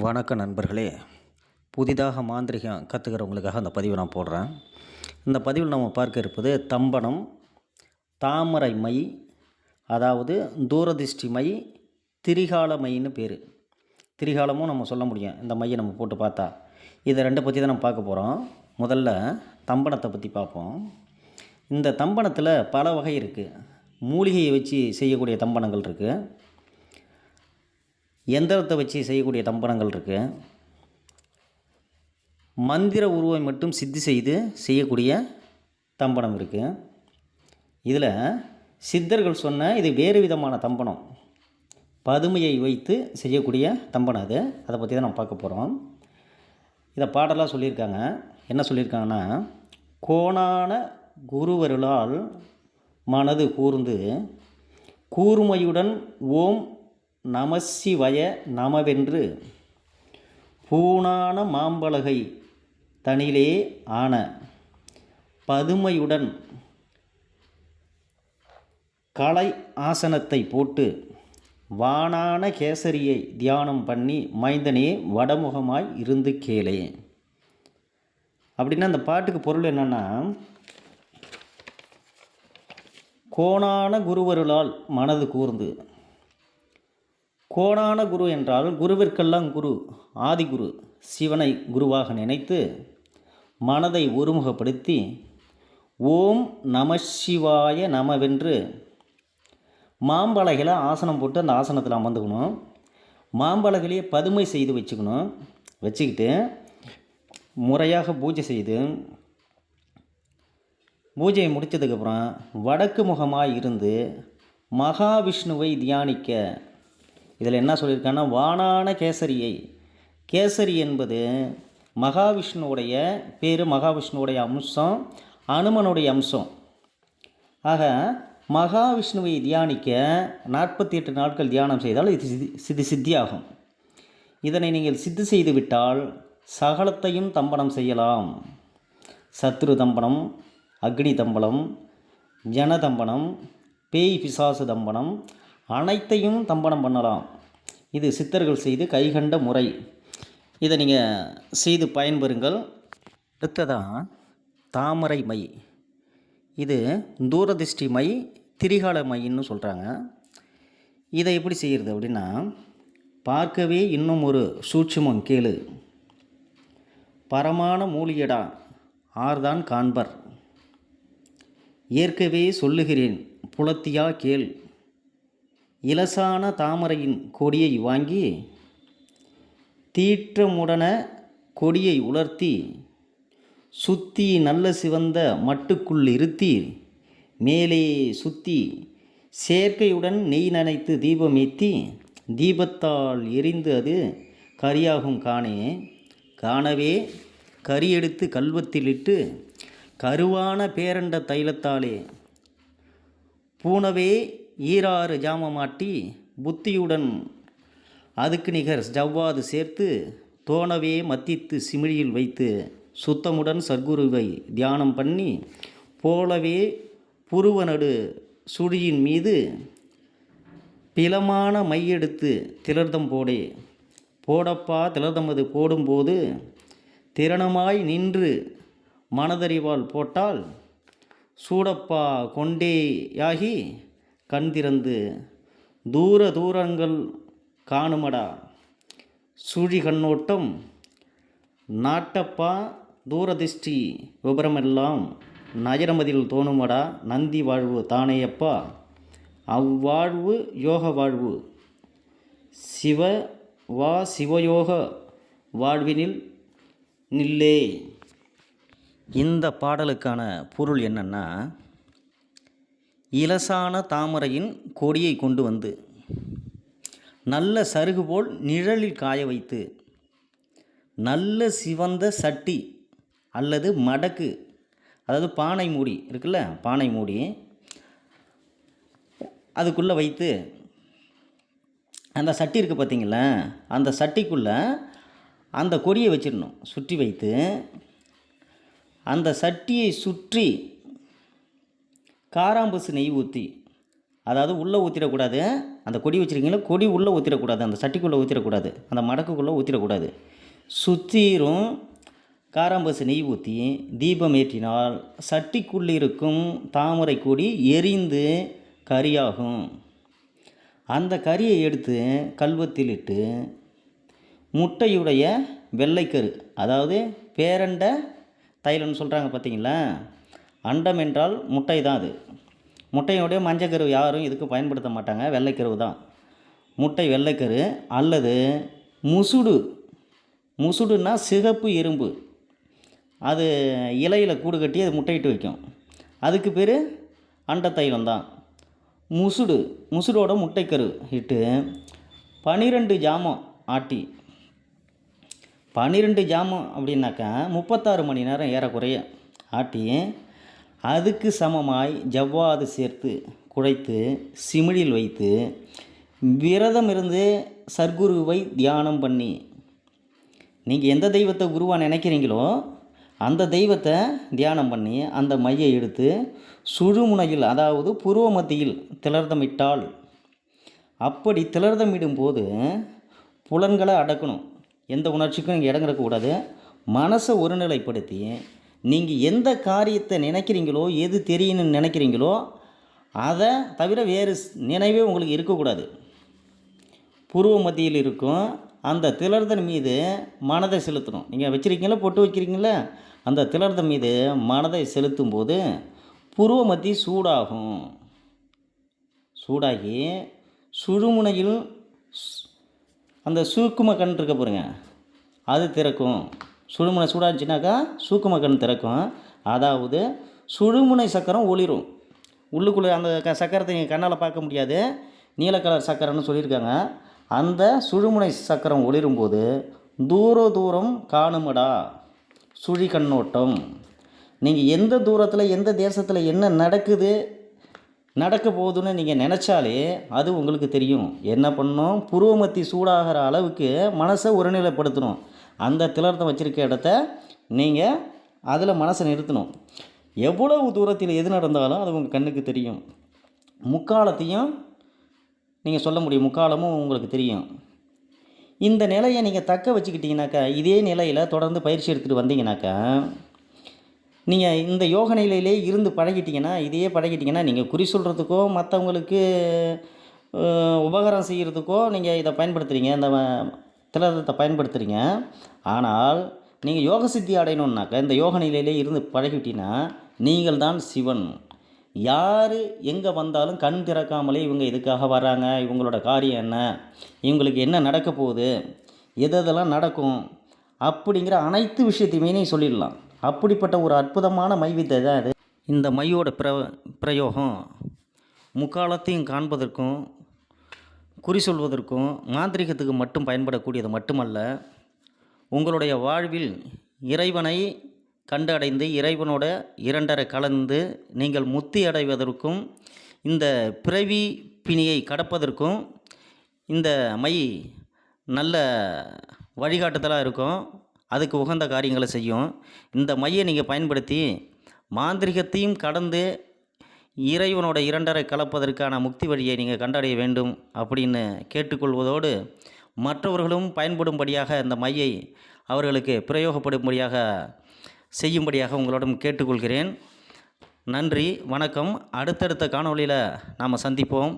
வணக்க நண்பர்களே, புதிதாக மாந்திரிகம் கற்றுக்கிறவங்களுக்காக அந்த பதிவை நான் போடுறேன். இந்த பதிவில் நம்ம பார்க்க இருப்பது தம்பனம், தாமரை மை, அதாவது தூரதிஷ்டி மை, திரிகால மைன்னு பேர். திரிகாலமும் நம்ம சொல்ல முடியும் இந்த மையை நம்ம போட்டு பார்த்தா. இதை ரெண்டை பற்றி தான் நம்ம பார்க்க போகிறோம். முதல்ல தம்பனத்தை பற்றி பார்ப்போம். இந்த தம்பனத்தில் பல வகை இருக்குது. மூலிகையை வச்சு செய்யக்கூடிய தம்பனங்கள் இருக்குது, எந்திரத்தை வச்சு செய்யக்கூடிய தம்பனங்கள் இருக்குது, மந்திர உருவை மட்டும் சித்தி செய்து செய்யக்கூடிய தம்பனம் இருக்குது. இதில் சித்தர்கள் சொன்ன இது வேறு விதமான தம்பனம், பதுமையை வைத்து செய்யக்கூடிய தம்பனம். அதை பற்றி தான் நம்ம பார்க்க போகிறோம். இதை பாடலாக சொல்லியிருக்காங்க. என்ன சொல்லியிருக்காங்கன்னா, கோணான குருவருளால் மனது கூர்ந்து கூர்மையுடன் ஓம் நமசிவய நமவென்று பூணான மாம்பலகை தனிலே ஆன பதுமையுடன் கலை ஆசனத்தை போட்டு வானான கேசரியை தியானம் பண்ணி மைந்தனே வடமுகமாய் இருந்து கேளே. அப்படின்னா அந்த பாட்டுக்கு பொருள் என்னென்னா, கோணான குருவருளால் மனது கூர்ந்து, கோணான குரு என்றால் குருவிற்கெல்லாம் குரு, ஆதிகுரு சிவனை குருவாக நினைத்து மனதை ஒருமுகப்படுத்தி ஓம் நமசிவாய நமவென்று மாம்பலகையில் ஆசனம் போட்டு அந்த ஆசனத்தில் அமர்ந்துக்கணும். மாம்பலகையிலேயே பதுமை செய்து வச்சுக்கிட்டு முறையாக பூஜை செய்து, பூஜையை முடித்ததுக்கப்புறம் வடக்கு முகமாக இருந்து மகாவிஷ்ணுவை தியானிக்க. இதில் என்ன சொல்லியிருக்காங்கன்னா, வானான கேசரியை, கேசரி என்பது மகாவிஷ்ணுவுடைய பேர், மகாவிஷ்ணுவுடைய அம்சம், அனுமனுடைய அம்சம். ஆக மகாவிஷ்ணுவை தியானிக்க 48 நாட்கள் தியானம் செய்தால் இது சித்தியாகும். இதனை நீங்கள் சித்தி செய்து விட்டால் சகலத்தையும் தம்பனம் செய்யலாம். சத்ரு தம்பனம், அக்னி தம்பனம், ஜனதம்பனம், பேய் பிசாசு தம்பனம், அனைத்தையும் தம்பனம் பண்ணலாம். இது சித்தர்கள் செய்து கைகண்ட முறை. இதை நீங்கள் செய்து பயன்பெறுங்கள். அடுத்ததாக தாமரை மை. இது தூரதிஷ்டி மை, திரிகால மைன்னு சொல்கிறாங்க. இதை எப்படி செய்கிறது அப்படின்னா, பார்க்கவே இன்னும் ஒரு சூட்சுமம் கேளு, பரமான மூலியடா ஆர்தான் காண்பர், ஏற்கவே சொல்லுகிறேன் புலத்தியா கேள், இலசான தாமரையின் கொடியை வாங்கி தீற்றமுடன கொடியை உலர்த்தி சுத்தி நல்ல சிவந்த மட்டுக்குள் இருத்தி மேலே சுத்தி சேர்க்கையுடன் நெய் நனைத்து தீபமேற்றி தீபத்தால் எரிந்து அது கரியாகும் காணே. காணவே கரி எடுத்து கல்வத்திலிட்டு கருவான பேரண்ட தைலத்தாலே பூனவே ஈராறு ஜாமமாட்டி புத்தியுடன் அதுக்கு நிகர் ஜவ்வாது சேர்த்து தோணவே மத்தித்து சிமிழியில் வைத்து சுத்தமுடன் சர்க்குருவை தியானம் பண்ணி போலவே புருவனடு சுழியின் மீது பிலமான மையெடுத்து திலர்தம் போடே. போடப்பா திலர்தமது போடும்போது திறனமாய் நின்று மனதறிவால் போட்டால் சூடப்பா கொண்டேயாகி கண் திறந்து தூரங்கள் காணுமடா சுழி கண்ணோட்டம் நாட்டப்பா தூரதிஷ்டி விபரமெல்லாம் நயனமதில் தோணுமடா நந்தி வாழ்வு தானேயப்பா அவ்வாழ்வு யோக வாழ்வு சிவயோக வாழ்வினில் நில்லே. இந்த பாடலுக்கான பொருள் என்னன்னா, இலசான தாமரையின் கொடியை கொண்டு வந்து நல்ல சருகு போல் நிழலில் காய வைத்து நல்ல சிவந்த சட்டி அல்லது மடக்கு, அதாவது பானை மூடி இருக்குல்ல, பானை மூடி அதுக்குள்ளே வைத்து, அந்த சட்டி இருக்குது பார்த்திங்களா, அந்த சட்டிக்குள்ளே அந்த கொடியை வச்சிடணும். சுற்றி வைத்து அந்த சட்டியை சுற்றி காராம்பசு நெய் ஊற்றி, அதாவது உள்ளே ஊற்றிடக்கூடாது, அந்த கொடி வச்சுருக்கீங்களா, கொடி உள்ளே ஊற்றிடக்கூடாது, அந்த சட்டிக்குள்ளே ஊற்றிடக்கூடாது, அந்த மடக்குக்குள்ளே ஊற்றிடக்கூடாது. சுற்றிரும் காராம்பசு நெய் ஊற்றி தீபம் ஏற்றினால் சட்டிக்குள் இருக்கும் தாமரை கொடி எரிந்து கரியாகும். அந்த கரியை எடுத்து கல்வத்தில் இட்டு முட்டையுடைய வெள்ளைக்கரு, அதாவது பேரண்ட தைலம்னு சொல்கிறாங்க பார்த்தீங்களா, அண்டம் என்றால் முட்டை தான். அது முட்டையோடைய மஞ்சக்கரு யாரும் இதுக்கு பயன்படுத்த மாட்டாங்க, வெள்ளைக்கரு தான். முட்டை வெள்ளைக்கரு அல்லது முசுடுன்னா சிகப்பு எறும்பு, அது இலையில் கூடு கட்டி அது முட்டையிட்டு வைக்கும், அதுக்கு பேர் அண்ட தைலம் தான். முசுடோட முட்டைக்கரு இட்டு 12 ஜாமம் ஆட்டி, 12 ஜாமம் அப்படின்னாக்கா 36 மணி நேரம் ஏறக்குறைய ஆட்டி, அதுக்கு சமமாய் ஜவ்வாது சேர்த்து குழைத்து சிமிழில் வைத்து விரதம் இருந்து சர்க்குருவை தியானம் பண்ணி, நீங்கள் எந்த தெய்வத்தை குருவாக நினைக்கிறீங்களோ அந்த தெய்வத்தை தியானம் பண்ணி அந்த மையை எடுத்து சுழுமுனையில், அதாவது புருவ மத்தியில் திலர்தமிட்டால், அப்படி திலர்தமிடும்போது புலன்களை அடக்கணும், எந்த உணர்ச்சிக்கும் நீங்கள் இடம் கிடக்கக்கூடாது. மனசை ஒருநிலைப்படுத்தி நீங்கள் எந்த காரியத்தை நினைக்கிறீங்களோ, எது தெரியணும்னு நினைக்கிறீங்களோ அதை தவிர வேறு நினைவே உங்களுக்கு இருக்கக்கூடாது. புருவ மத்தியில் இருக்கும் அந்த திலர்தன் மீது மனதை செலுத்தணும். நீங்கள் வச்சுருக்கீங்களா, பொட்டு வைக்கிறீங்களா, அந்த திலர்தன் மீது மனதை செலுத்தும் போது புருவ மத்தி சூடாகும். சூடாகி சுழுமுனையில் அந்த சூக்கும கண் இருக்க பாருங்க, அது திறக்கும். சுழுமுனை சூடாச்சுனாக்கா சூக்கும கண் திறக்கும். அதாவது சுழுமுனை சக்கரம் ஒளிரும். உள்ளுக்குள்ளே அந்த சக்கரத்தை நீங்கள் கண்ணால் பார்க்க முடியாது, நீல கலர் சக்கரம்னு சொல்லியிருக்காங்க. அந்த சுழுமுனை சக்கரம் ஒளிரும்போது தூரம் காணுமடா சுழி கண்ணோட்டம். நீங்கள் எந்த தூரத்தில் எந்த தேசத்தில் என்ன நடக்க போகுதுன்னு நீங்கள் நினச்சாலே அது உங்களுக்கு தெரியும். என்ன பண்ணணும், புருவமத்தி சூடாகிற அளவுக்கு மனசை ஒருநிலைப்படுத்தணும். அந்த திலர்த்தம் வச்சுருக்க இடத்த நீங்கள் அதில் மனசை நிறுத்தணும். எவ்வளவு தூரத்தில் எது நடந்தாலும் அது உங்கள் கண்ணுக்கு தெரியும். முக்காலத்தையும் நீங்கள் சொல்ல முடியும், முக்காலமும் உங்களுக்கு தெரியும். இந்த நிலையை நீங்கள் தக்க வச்சுக்கிட்டீங்கனாக்கா, இதே நிலையில் தொடர்ந்து பயிற்சி எடுத்துகிட்டு வந்தீங்கனாக்கா, நீங்கள் இந்த யோக நிலையிலே இருந்து பழகிட்டிங்கன்னா நீங்கள் குறி சொல்கிறதுக்கோ மற்றவங்களுக்கு உபகாரம் செய்கிறதுக்கோ நீங்கள் இதை பயன்படுத்துகிறீங்க, இந்த திலர்த்தத்தை பயன்படுத்துகிறீங்க. ஆனால் நீங்கள் யோக சித்தி அடையணுன்னாக்கா இந்த யோக நிலையிலே இருந்து பழகிட்டீங்கன்னா நீங்கள் தான் சிவன். யார் எங்கே வந்தாலும் கண் திறக்காமலே இவங்க எதுக்காக வர்றாங்க, இவங்களோட காரியம் என்ன, இவங்களுக்கு என்ன நடக்க போகுது, எதெல்லாம் நடக்கும் அப்படிங்கிற அனைத்து விஷயத்தையுமே நீ சொல்லிடலாம். அப்படிப்பட்ட ஒரு அற்புதமான மைவித்தை தான் அது. இந்த மையோட பிரயோகம் முக்காலத்தையும் காண்பதற்கும் குறி சொல்வதற்கும் மாந்திரிகத்துக்கு மட்டும் பயன்படக்கூடியது மட்டுமல்ல, உங்களுடைய வாழ்வில் இறைவனை கண்டடைந்து இறைவனோட இரண்டரை கலந்து நீங்கள் முத்தி அடைவதற்கும் இந்த பிறவி பிணியை கடப்பதற்கும் இந்த மை நல்ல வழிகாட்டுதலாக இருக்கும். அதுக்கு உகந்த காரியங்களை செய்யும். இந்த மையை நீங்கள் பயன்படுத்தி மாந்திரிகத்தையும் கடந்து இறைவனோட இரண்டரை கலப்பதற்கான முக்தி வழியை நீங்கள் கண்டடைய வேண்டும் அப்படின்னு கேட்டுக்கொள்வதோடு, மற்றவர்களும் பயன்படும்படியாக இந்த மையை அவர்களுக்கு பிரயோகப்படும்படியாக செய்யும்படியாக உங்களிடம் கேட்டுக்கொள்கிறேன். நன்றி, வணக்கம். அடுத்தடுத்த காணொளியில் நாம் சந்திப்போம்.